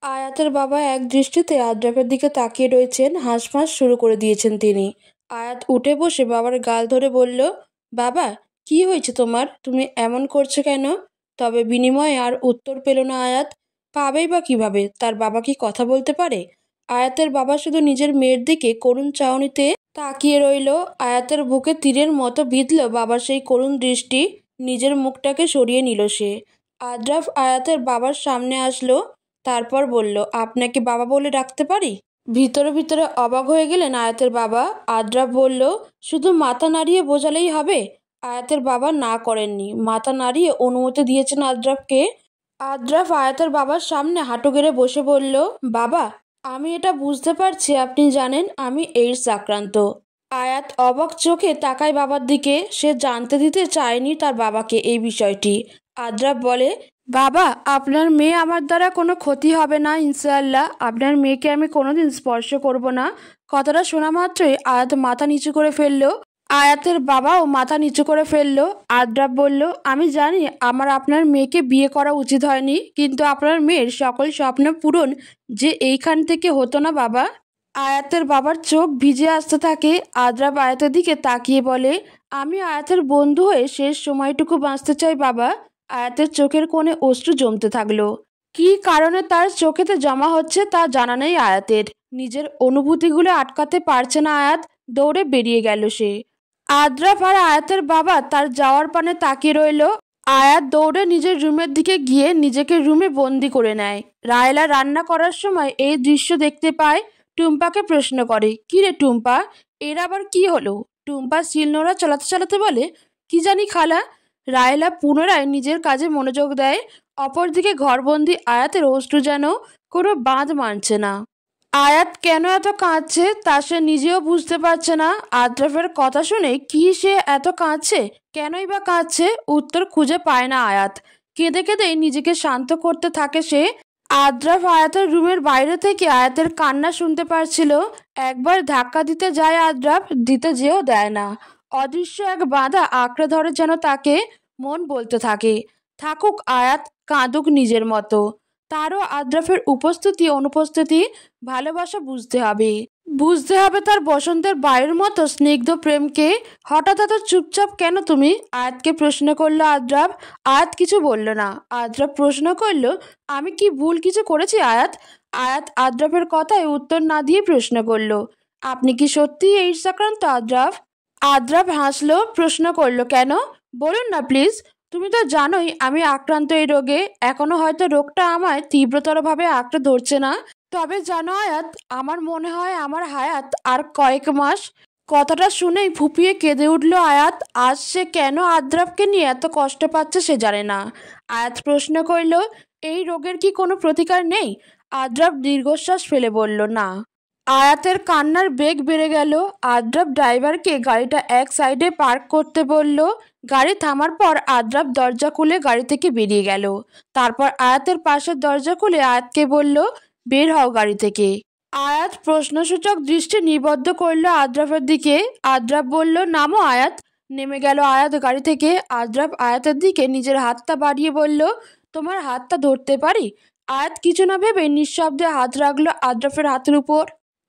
আয়াতের বাবা একদৃষ্টিতে আদ্রাফের দিকে তাকিয়ে রয়েছেন। হাঁসফাঁস শুরু করে দিয়েছেন তিনি। আয়াত উঠে বসে বাবার গাল ধরে বলল, বাবা, কি হয়েছে তোমার? তুমি এমন করছো কেন? তবে বিনিময়ে আর উত্তর পেল না আয়াত। পাবেই বা কিভাবে? তার বাবা কি কথা বলতে পারে? আয়াতের বাবা শুধু নিজের মেয়ের দিকে করুণ চাহনিতে তাকিয়ে রইল। আয়াতের বুকে তীরের মতো বিঁধল বাবার সেই করুণ দৃষ্টি। নিজের মুখটাকে সরিয়ে নিল সে। আদ্রাফ আয়াতের বাবার সামনে আসলো, তারপর বলল, আপনাকে বাবা বলে ডাকতে পারি? ভিতরে ভিতরে অবাক হয়ে গেলেন আয়াতের বাবা। আদ্রাফ বলল, শুধু মাথা নাড়িয়ে বোঝালেই হবে? আয়াতের বাবা না করেননি, মাথা নাড়িয়ে অনুমতি দিয়েছেন আদ্রাফকে। আদ্রাফ আয়াতের বাবার সামনে হাঁটু গেড়ে বসে বলল, বাবা, আমি এটা বুঝতে পারছি আপনি জানেন আমি এইডস আক্রান্ত। আয়াত অবাক চোখে তাকায় বাবার দিকে। সে জানতে দিতে চায়নি তার বাবাকে এই বিষয়টি। আদ্রাফ বলে, বাবা, আপনার মেয়ে আমার দ্বারা কোনো ক্ষতি হবে না ইনশাআল্লাহ। আপনার মেয়েকে আমি কোনোদিন স্পর্শ করব না। কথাটা শোনা মাত্রই আয়াত মাথা নিচু করে ফেলল। আয়াতের বাবাও মাথা নিচু করে ফেলল। আদ্রাফ বলল, আমি জানি আমার আপনার মেয়েকে বিয়ে করা উচিত হয়নি, কিন্তু আপনার মেয়ের সকল স্বপ্ন পূরণ যে এইখান থেকে হতো না বাবা। আয়াতের বাবার চোখ ভিজে আসতে থাকে। আদ্রাফ আয়াতের দিকে তাকিয়ে বলে, আমি আয়াতের বন্ধু হয়ে শেষ সময়টুকু বাঁচতে চাই বাবা। আয়াতের চোখের কোণে অশ্রু জমতে থাকলো। কি কারণে তার চোখেতে জমা হচ্ছে তা জানা নেই আয়াতের। নিজের অনুভূতিগুলো আটকাতে পারছে না আয়াত। দৌড়ে বেরিয়ে গেল সে। আদ্রাফ আর আয়াতের বাবা তার যাওয়ার পানে তাকিয়ে রইল। আয়াত দৌড়ে নিজের রুমের দিকে গিয়ে নিজেকে রুমে বন্দি করে নেয়। রায়লা রান্না করার সময় এই দৃশ্য দেখতে পায়। টুম্পাকে প্রশ্ন করে, কি রে টুম্পা, এর আবার কি হলো? টুম্পা শিলনোড়া চালাতে চালাতে বলে, কি জানি খালা। রায়লা পুনরায় নিজের কাজে মনোযোগ দেয়। অপরদিকে ঘরবন্দি আয়াতের অশ্রু যেন কোনো বাঁধ মানছে না। আয়াত কেন এত কাঁদছে তা সে নিজেও বুঝতে পারছে না। আদ্রাফের কথা শুনে কি সে এত কাঁদছে? কেনই বা কাঁদছে? উত্তর খুঁজে পায় না আয়াত। কেঁদে কেঁদেই নিজেকে শান্ত করতে থাকে সে। আদ্রাফ আয়াতের রুমের বাইরে থেকে আয়াতের কান্না শুনতে পারছিল। একবার ধাক্কা দিতে যায় আদ্রাফ, দিতে যেও দেয় না। অদৃশ্য এক বাধা আঁকড়ে ধরে যেন তাকে। মন বলতে থাকে, থাকুক আয়াত, কাঁদুক নিজের মতো। তারও আদ্রাফের উপস্থিতি অনুপস্থিতি ভালোবাসা বুঝতে হবে। বুঝতে হবে তার বসন্তের বায়ুর মতো স্নিগ্ধ প্রেমকে। হঠাৎ এত চুপচাপ কেন তুমি? আয়াতকে প্রশ্ন করলো আদ্রাফ। আয়াত কিছু বলল না। আদ্রাফ প্রশ্ন করল, আমি কি ভুল কিছু করেছি আয়াত? আয়াত আদ্রাফের কথায় উত্তর না দিয়ে প্রশ্ন করল, আপনি কি সত্যিই এইডস আক্রান্ত আদ্রাফ? আদ্রাফ হাসলো, প্রশ্ন করলো, কেন? বলুন না প্লিজ। তুমি তো জানোই আমি আক্রান্ত এই রোগে। এখনো হয়তো রোগটা আমায় তীব্রতরভাবে আঁকড়ে ধরছে না। তবে জানো আয়াত, আমার মনে হয় আমার হায়াত আর কয়েক মাস। কথাটা শুনেই ফুপিয়ে কেঁদে উঠল আয়াত। আজ সে কেন আদ্রাফকে নিয়ে এত কষ্ট পাচ্ছে সে জানে না। আয়াত প্রশ্ন করল, এই রোগের কি কোনো প্রতিকার নেই? আদ্রাফ দীর্ঘশ্বাস ফেলে বলল, না। আয়াতের কান্নার বেগ বেড়ে গেল। আদ্রাফ ড্রাইভারকে গাড়িটা এক সাইডে পার্ক করতে বলল। গাড়ি থামার পর আদ্রাফ দরজা খুলে গাড়ি থেকে বেরিয়ে গেল। তারপর আয়াতের পাশের দরজা খুলে আয়াতকে বলল, বের হও গাড়ি থেকে। আয়াত প্রশ্নসূচক দৃষ্টি নিবদ্ধ করল আদ্রাফের দিকে। আদ্রাফ বলল, নামো আয়াত। নেমে গেল আয়াত গাড়ি থেকে। আদ্রাফ আয়াতের দিকে নিজের হাতটা বাড়িয়ে বলল, তোমার হাতটা ধরতে পারি? আয়াত কিছু না ভেবে নিঃশব্দে হাত রাখলো আদ্রাফের হাতের উপর।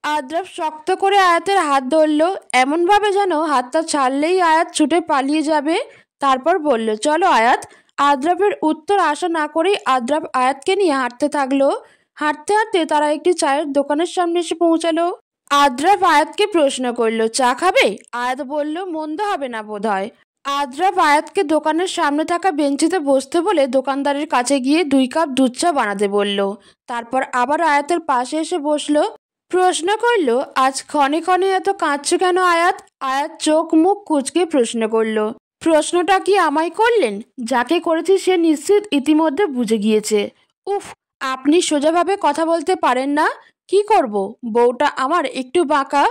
আদ্রাফ শক্ত করে আয়াতের হাত ধরল, এমনভাবে যেন হাতটা ছাড়লেই আয়াত ছুটে পালিয়ে যাবে। তারপর বলল, চলো আয়াত। আদ্রাফের উত্তর আশা না করেই আদ্রাফ আয়াতকে নিয়ে হাঁটতে থাকলো। হাঁটতে হাঁটতে তারা একটি চায়ের দোকানের সামনে এসে পৌঁছালো। আদ্রাফ আয়াতকে প্রশ্ন করলো, চা খাবে? আয়াত বলল, মন্দ হবে না বোধহয়। আদ্রাফ আয়াতকে দোকানের সামনে থাকা বেঞ্চিতে বসতে বলে দোকানদারের কাছে গিয়ে 2 কাপ দুধ চা বানাতে বলল। তারপর আবার আয়াতের পাশে এসে বসলো। প্রশ্ন করলো, আজ ক্ষণে ক্ষণে এত কাঁদছো কেন আয়াত? আয়াত চোখ মুখ কুঁচকে প্রশ্ন করলো, প্রশ্নটা কি আমায় করলেন? যাকে করেছি সে নিশ্চিত ইতিমধ্যে বুঝে গিয়েছে। উফ, আপনি সোজাভাবে কথা বলতে পারেন না? কি করব, বউটা আমার একটু বাঁকা।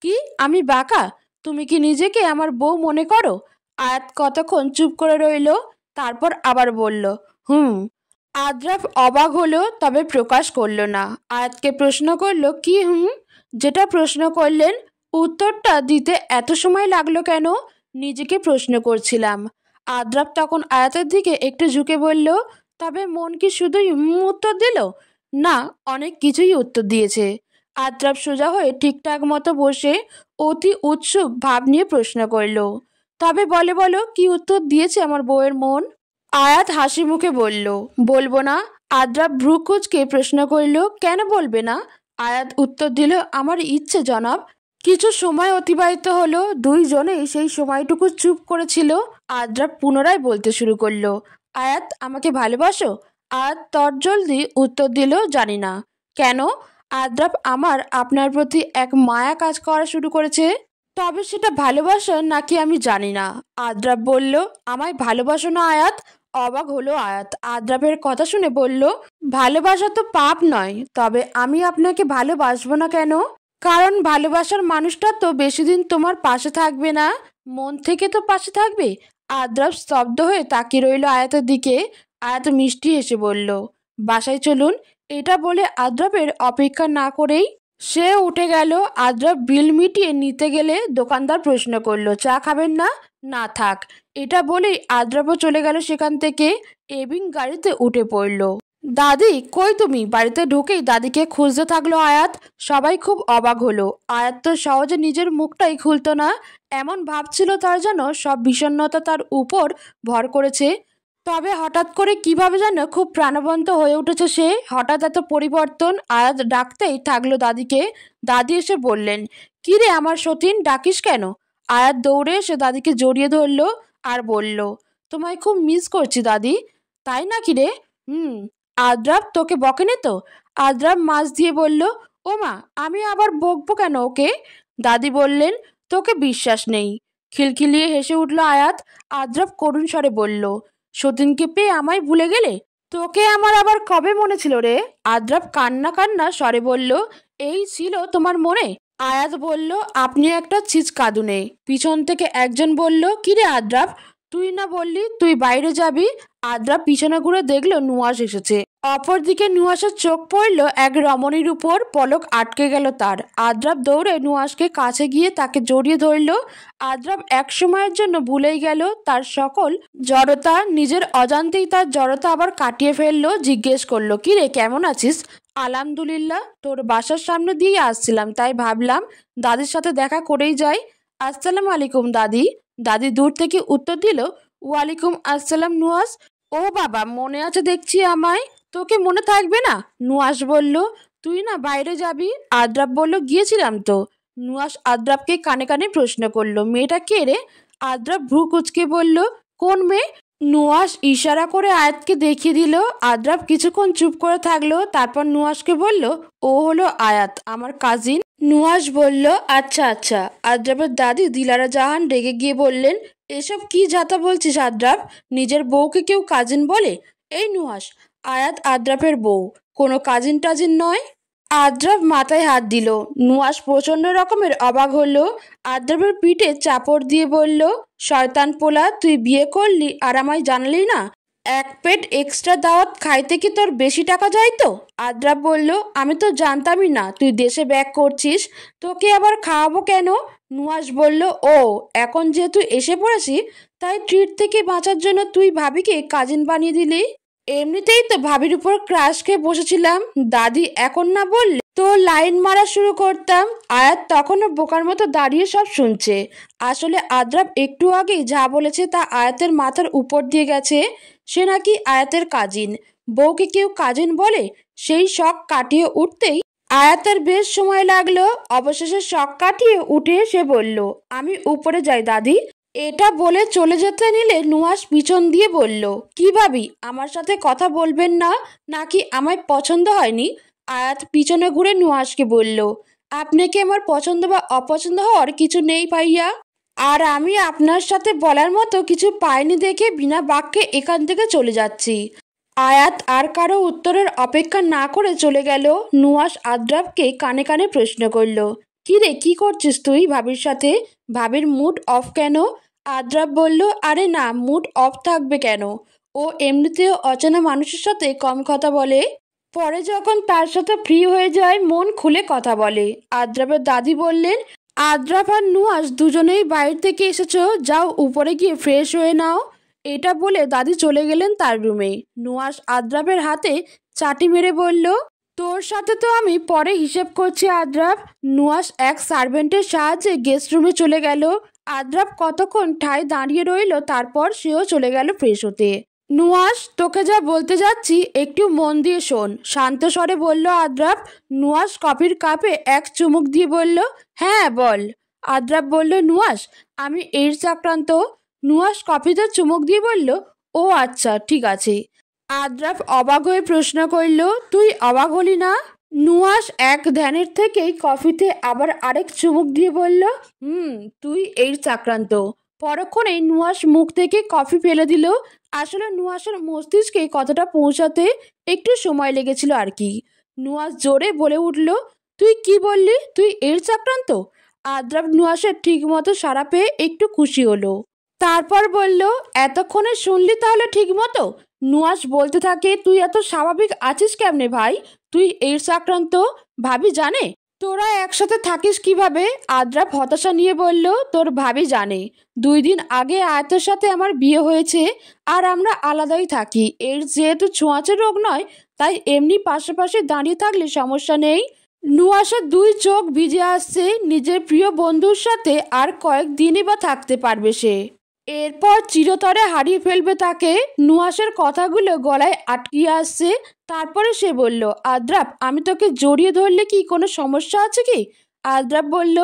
কি আমি বাঁকা? তুমি কি নিজেকে আমার বউ মনে করো? আয়াত কতক্ষণ চুপ করে রইল। তারপর আবার বলল, হুম। আদ্রাফ অবাক হলো, তবে প্রকাশ করল না। আয়াতকে প্রশ্ন করল, কি হুম? যেটা প্রশ্ন করলেন উত্তরটা দিতে এত সময় লাগলো কেন? নিজেকে প্রশ্ন করছিলাম। আদ্রাফ তখন আয়াতের দিকে একটু ঝুঁকে বলল, তবে মন কি শুধুই হুম উত্তর দিল? না, অনেক কিছুই উত্তর দিয়েছে। আদ্রাব সোজা হয়ে ঠিকঠাক মতো বসে অতি উৎসুক ভাব নিয়ে প্রশ্ন করল, তবে বলে বলো কি উত্তর দিয়েছে আমার বউয়ের মন? আয়াত হাসি মুখে বলল, বলবো না। আদ্রাব ভ্রু কুঁচকে প্রশ্ন করল, কেন বলবে না? আয়াত উত্তর দিল, আমার ইচ্ছে জনাব। কিছু সময় অতিবাহিত হলো, দুইজনেই সেই সময়টুকু চুপ করেছিল। আদ্রাব পুনরায় বলতে শুরু করলো, আয়াত আমাকে ভালোবাসো? আয়াত তরজলদি উত্তর দিল, জানি না। কেন? আদ্রাব, আমার আপনার প্রতি এক মায়া কাজ করা শুরু করেছে। তবে সেটা ভালোবাসা নাকি আমি জানি না। আদ্রাব বলল, আমায় ভালোবাসো না আয়াত? অবাক হলো আয়াত। আদ্রাবের কথা শুনে বলল, ভালোবাসা তো পাপ নয়, তবে আমি আপনাকে ভালোবাসবো না কেন? কারণ ভালোবাসার মানুষটা তো বেশি দিন তোমার পাশে থাকবে না, মন থেকে তো পাশে থাকবে। আদ্রাব স্তব্ধ হয়ে তাকিয়ে রইল আয়াতের দিকে। আয়াত মিষ্টি হেসে বলল, বাসায় চলুন। এটা বলে আদ্রাবের অপেক্ষা না করেই সে উঠে গেল। আদ্রাব বিল মিটিয়ে নিতে গেলে দোকানদার প্রশ্ন করলো, চা খাবেন না? না থাক। এটা বলেই আদ্রাবও চলে গেল সেখান থেকে। এবিং গাড়িতে উঠে পড়ল। দাদি কই তুমি? বাড়িতে ঢুকেই দাদিকে খুঁজতে থাকলো আয়াত। সবাই খুব অবাক হলো। আয়াত তো সহজে নিজের মুখটাই খুলতো না, এমন ভাবছিল তার যেন সব বিষণ্ণতা তার উপর ভর করেছে। তবে হঠাৎ করে কিভাবে যেন খুব প্রাণবন্ত হয়ে উঠেছে সে। হঠাৎ এত পরিবর্তন। আয়াত ডাকতেই থাকলো দাদিকে। দাদি এসে বললেন, কি রে আমার সতীন, ডাকিস কেন? আয়াত দৌড়ে এসে দাদিকে জড়িয়ে ধরলো আর বলল, তোমায় খুব মিস করছি দাদি। তাই নাকি রে? হুম। আদ্রাব তোকে বকেনি তো? আদ্রাব মাছ দিয়ে বলল, ও মা, আমি আবার বকবো কেন ওকে? দাদি বললেন, তোকে বিশ্বাস নেই। খিলখিলিয়ে হেসে উঠল আয়াত। আদ্রাব করুণ স্বরে বলল, সতীনকে পেয়ে আমায় ভুলে গেলে? তোকে আমার আবার কবে মনে ছিল রে? আদ্রাব কান্না কান্না স্বরে বলল, এই ছিল তোমার মনে? আয়াত বলল, আপনি একটা ছিচকাদুনে। পিছন থেকে একজন বলল, কিরে আদ্রাব, তুই না বললি তুই বাইরে যাবি? আদ্রাব পিছনে ঘুরে দেখলো নুয়াশ এসেছে। অপরদিকে নুয়াশের চোখ পড়ল এক রমণীর উপর। পলক আটকে গেল তার। আদ্রাব দৌড়ে নুয়াশকে কাছে গিয়ে তাকে জড়িয়ে ধরল। আদ্রাব এক সময়ের জন্য ভুলেই গেল তার সকল জড়তা। নিজের অজান্তেই তার জড়তা আবার কাটিয়ে ফেললো। জিজ্ঞেস করলো, কি রে, কেমন আছিস? আলহামদুলিল্লাহ, তোর বাসার সামনে দিয়ে আসছিলাম, তাই ভাবলাম দাদির সাথে দেখা করেই যাই। আসসালামু আলাইকুম দাদি। দাদি দূর থেকে উত্তর দিল, ওয়ালাইকুম আসসালাম নুয়াশ। ও বাবা, মনে আছে দেখছি আমায়। তোকে মনে থাকবে না? নুয়াশ বলল, তুই না বাইরে যাবি? আদ্রাব বলল, গিয়েছিলাম তো। নুয়াশ আদ্রাবকে কানে কানে প্রশ্ন করলো, মেয়েটা কে রে? আদ্রাব ভ্রু কুচকে বলল, কোন মেয়ে? নুয়াশ ইশারা করে আয়াতকে দেখিয়ে দিল। আদ্রাব কিছুক্ষণ চুপ করে থাকলো, তারপর নুয়াশকে বলল, ও হলো আয়াত, আমার কাজিন। নুয়াশ বলল, আচ্ছা আচ্ছা। আদ্রাবের দাদি দিলারা জাহান রেগে গিয়ে বললেন, এসব কি যাতা বলছিস আদ্রাব? নিজের বউকে কেউ কাজিন বলে? এই নুহাস, আয়াত আদ্রাবের বউ, কোনো কাজিন টাজিন নয়। আদ্রাব মাথায় হাত দিল। নুহাস প্রচন্ড রকমের অবাক হলো। আদ্রাবের পিঠে চাপড় দিয়ে বলল, শয়তান পোলা, তুই বিয়ে করলি আর আমায় জানালি না? এক পেট এক্সট্রা দাওয়াত খাইতে কি তোর বেশি টাকা যায় তো? আদ্রাব বলল, আমি তো জানতামই না তুই দেশে ব্যাক করছিস, তোকে আবার খাওয়াবো কেন? নুহাস বলল, ও, এখন যেহেতু এসে পড়েছি, তাই ট্রিট থেকে বাঁচার জন্য তুই ভাবিকে কাজিন বানিয়ে দিলি? এমনিতেই তো ভাবির উপর ক্রাশ খেয়ে বসেছিলাম, দাদি এখন না বললে তো লাইন মারা শুরু করতাম। আয়াত তখনও বোকার মতো দাঁড়িয়ে সব শুনছে। আসলে আদ্রাব একটু আগেই যা বলেছে তা আয়াতের মাথার উপর দিয়ে গেছে। সে নাকি আয়াতের কাজিন, বউকে কেউ কাজিন বলে? সেই শখ কাটিয়ে উঠতেই আয়াতের বেশ সময় লাগলো। অবশেষে শখ কাটিয়ে উঠে সে বলল, আমি উপরে যাই দাদি। এটা বলে চলে যেতে নিলে নুহাস পিছন দিয়ে বলল, কি ভাবি, আমার সাথে কথা বলবেন না নাকি আমায় পছন্দ হয়নি? আয়াত পিছনে ঘুরে নুহাসকে বলল, আপনাকে আমার পছন্দ বা অপছন্দ হওয়ার কিছু নেই ভাইয়া, আর আমি আপনার সাথে বলার মতো কিছু পাইনি দেখে বিনা বাক্যে এখান থেকে চলে যাচ্ছি। আয়াত আর কারো উত্তরের অপেক্ষা না করে চলে গেল। নুহাস আদ্রাবকে কানে কানে প্রশ্ন করল, কি রে, কি করছিস তুই ভাবির সাথে? ভাবির মুড অফ কেন? আদ্রাব বলল, আরে না, মুড অফ থাকবে কেন? ও এমনিতেও অচেনা মানুষের সাথে কম কথা বলে, পরে যখন তার সাথে ফ্রি হয়ে যায় মন খুলে কথা বলে। আদ্রাবের দাদি বললেন, আদ্রাব আর নুহাস দুজনেই বাইরে থেকে এসেছো, যাও উপরে গিয়ে ফ্রেশ হয়ে নাও। এটা বলে দাদি চলে গেলেন তার রুমে। নুহাস আদ্রাবের হাতে চাটি মেরে বলল, তোর সাথে তো আমি পরে হিসেব করছি আদ্রাব। নুয়াস এক সার্ভেন্টের সাহায্যে গেস্ট রুমে চলে গেল। আদ্রাব কতক্ষণ ঠায় দাঁড়িয়ে রইল, তারপর সেও চলে গেল ফ্রেশ হতে। নুয়াস, তোকে যা বলতে যাচ্ছি একটু মন দিয়ে শোন, শান্ত স্বরে বলল আদ্রাব। নুয়াস কফির কাপে এক চুমুক দিয়ে বলল, হ্যাঁ বল। আদ্রাব বলল, নুয়াস, আমি এইডস আক্রান্ত। নুয়াস কফিতে চুমুক দিয়ে বলল, ও আচ্ছা ঠিক আছে। আদ্রাব অবাক হয়ে প্রশ্ন করল, তুই অবাক হলি না? নুয়াস এক ধ্যানের থেকেই কফিতে আবার আরেক চুমুক দিয়ে বলল, তুই এইডস আক্রান্ত। পরক্ষণেই নুয়াস মুখ থেকে কফি ফেলে দিল। আসলে নুয়াসের মস্তিষ্কে কথাটা পৌঁছাতে একটু সময় লেগেছিল আর কি। নুয়াস জোরে বলে উঠল, তুই কি বললি, তুই এইডস আক্রান্ত? আদ্রাব নুয়াসের ঠিক মতো সাড়া পেয়ে একটু খুশি হলো। তারপর বলল, এতক্ষণে শুনলি তাহলে ঠিক মতো? নুয়াস বলতে থাকে, তুই এত স্বাভাবিক আছিস কেমনে ভাই? তুই এইডস আক্রান্ত ভাবি জানে? তোরা একসাথে থাকিস কিভাবে? আদ্রাব হতাশা নিয়ে বলল, তোর ভাবি জানে। 2 দিন আগে আয়াতের সাথে আমার বিয়ে হয়েছে, আর আমরা আলাদাই থাকি। এইডস যেহেতু ছোঁয়াচে রোগ নয়, তাই এমনি পাশাপাশি দাঁড়িয়ে থাকলে সমস্যা নেই। নুয়াসের 2 চোখ ভিজে আসছে। নিজের প্রিয় বন্ধুর সাথে আর কয়েকদিনই বা থাকতে পারবে সে, এরপর চিরতরে হারিয়ে ফেলবে তাকে। নুয়াসের কথাগুলো গলায় আটকিয়ে আসছে। তারপরে সে বলল, আদ্রাব, আমি তোকে জড়িয়ে ধরলে কি কোনো সমস্যা আছে কি? আদ্রাব বলল,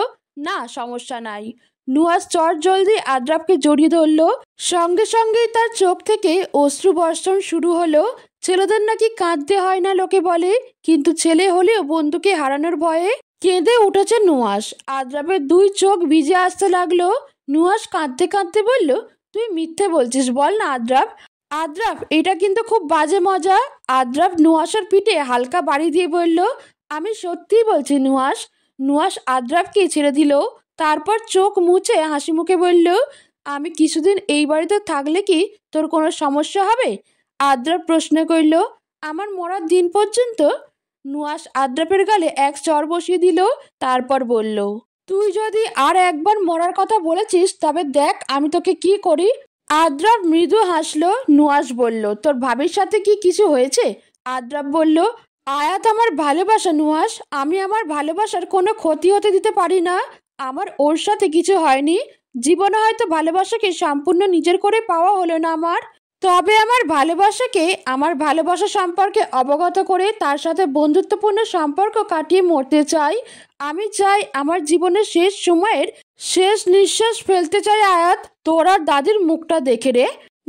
না সমস্যা নাই। নুয়াস চট জলদি আদ্রাবকে জড়িয়ে ধরল। সঙ্গে সঙ্গেই তার চোখ থেকে অশ্রু বর্ষণ শুরু হলো। ছেলেদের নাকি কাঁদতে হয় না লোকে বলে, কিন্তু ছেলে হলেও বন্ধুকে হারানোর ভয়ে কেঁদে উঠেছে নুয়াস। আদ্রাবের 2 চোখ ভিজে আসতে লাগলো। নুয়াস কাঁদতে কাঁদতে বলল, তুই মিথ্যে বলছিস, বল না আদ্রাব। আদ্রাব, এটা কিন্তু খুব বাজে মজা। আদ্রাব নুয়াসের পিঠে হালকা বাড়ি দিয়ে বলল, আমি সত্যিই বলছি নুয়াস। নুয়াস আদ্রাবকে ছেড়ে দিল। তারপর চোখ মুছে হাসি মুখে বলল, আমি কিছুদিন এই বাড়িতে থাকলে কি তোর কোনো সমস্যা হবে? আদ্রাব প্রশ্ন করল, আমার মরার দিন পর্যন্ত? নুয়াস আদ্রাবের গালে এক চড় বসিয়ে দিল। তারপর বলল, তুই যদি আর একবার মরার কথা বলেছিস তবে দেখ আমি তোকে কি করি। আদ্রাব মৃদু হাসলো। নুয়াস বলল, তোর ভাবির সাথে কি কিছু হয়েছে? আদ্রাব বলল, আয়াত আমার ভালোবাসা নুয়াস, আমি আমার ভালোবাসার কোনো ক্ষতি হতে দিতে পারি না। আমার ওর সাথে কিছু হয়নি। জীবনে হয়তো ভালোবাসাকে সম্পূর্ণ নিজের করে পাওয়া হলো না আমার, তবে আমার ভালোবাসাকে আমার ভালোবাসা সম্পর্কে অবগত করে তার সাথে বন্ধুত্বপূর্ণ সম্পর্ক কাটিয়ে মরতে চাই। আমি চাই আমার জীবনের শেষ সময়ের শেষ নিঃশ্বাস ফেলতে চাই আয়াত, তোর আর দাদির মুখটা দেখে রে।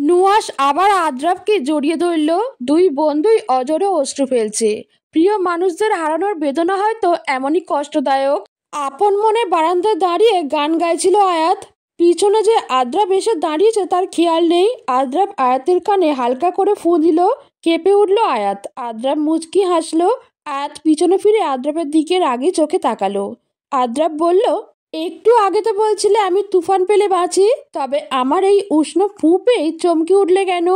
নুয়াস আবার আদ্রাবকে জড়িয়ে ধরল। 2 বন্ধুই অজরে অশ্রু ফেলছে। প্রিয় মানুষদের হারানোর বেদনা হয়তো এমনই কষ্টদায়ক। আপন মনে বারান্দায় দাঁড়িয়ে গান গাইছিল আয়াত। পিছনে যে আদ্রাব এসে দাঁড়িয়েছে তার খেয়াল নেই। আদ্রাব আয়াতের কানে হালকা করে ফু দিল। কেঁপে উঠল আয়াত। আদ্রাব মুচকি হাসলো। আয়াত পিছনে ফিরে আদ্রাবের দিকে রাগে চোখে তাকালো। আদ্রাব বলল, একটু আগে তো বলছিলে আমি তুফান পেলে বাঁচি, তবে আমার এই উষ্ণ ফু পেয়ে চমকে উঠলে কেন?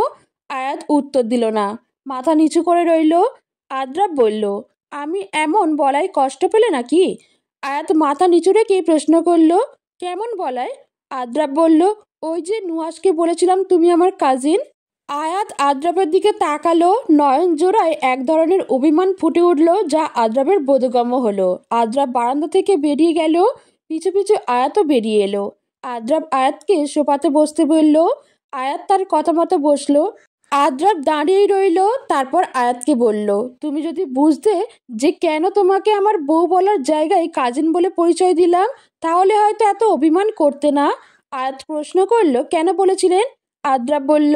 আয়াত উত্তর দিল না, মাথা নিচু করে রইল। আদ্রাব বলল, আমি এমন বলায় কষ্ট পেলে নাকি? আয়াত মাথা নিচু রেখে প্রশ্ন করল, কেমন বলায়? আদ্রাব বলল, ওই যে নুয়াসকে বলেছিলাম তুমি আমার কাজিন। আয়াত আদ্রাবের দিকে তাকালো। নয়ন জোড়ায় এক ধরনের অভিমান ফুটে উঠল, যা আদ্রাবের বোধগম্য হলো। আদ্রাব বারান্দা থেকে বেরিয়ে গেল। পিছু পিছু আয়াতও বেরিয়ে এলো। আদ্রাব আয়াতকে সোফাতে বসতে বলল। আয়াত তার কথা মতো বসলো। আদ্রাব দাঁড়িয়েই রইল। তারপর আয়াতকে বলল, তুমি যদি বুঝতে যে কেন তোমাকে আমার বউ বলার জায়গায় কাজিন বলে পরিচয় দিলাম, তাহলে হয়তো এত অভিমান করতে না। আয়াত প্রশ্ন করলো, কেন বলেছিলেন? আদ্রাব বলল,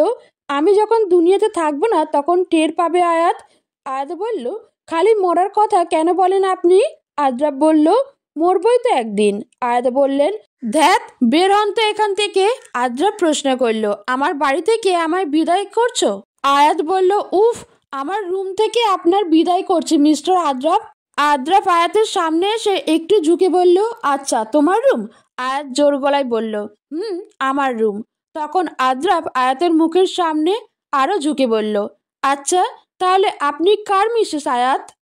আমি যখন দুনিয়াতে থাকবো না তখন টের পাবে আয়াত। আয়াত বলল, খালি মরার কথা কেন বলেন আপনি? আদ্রাব বলল, মরবই তো একদিন। আয়াত বললেন, ধ্যাত, বের হন তো এখান থেকে। আদ্রাব প্রশ্ন করল, আমার বাড়ি থেকে আমায় বিদায় করছো? আয়াত বলল, উফ, আমার রুম থেকে আপনার বিদায় করছি মিস্টার আদ্রাব। আদ্রাব আয়াতের সামনে এসে একটু ঝুঁকে বলল, আচ্ছা তোমার রুম? আয়াত জোর গলায় বলল, আমার রুম। তখন আদ্রাব আয়াতের মুখের সামনে আরো ঝুঁকে বলল, আচ্ছা তাহলে আপনি কার মিসেস আয়াত?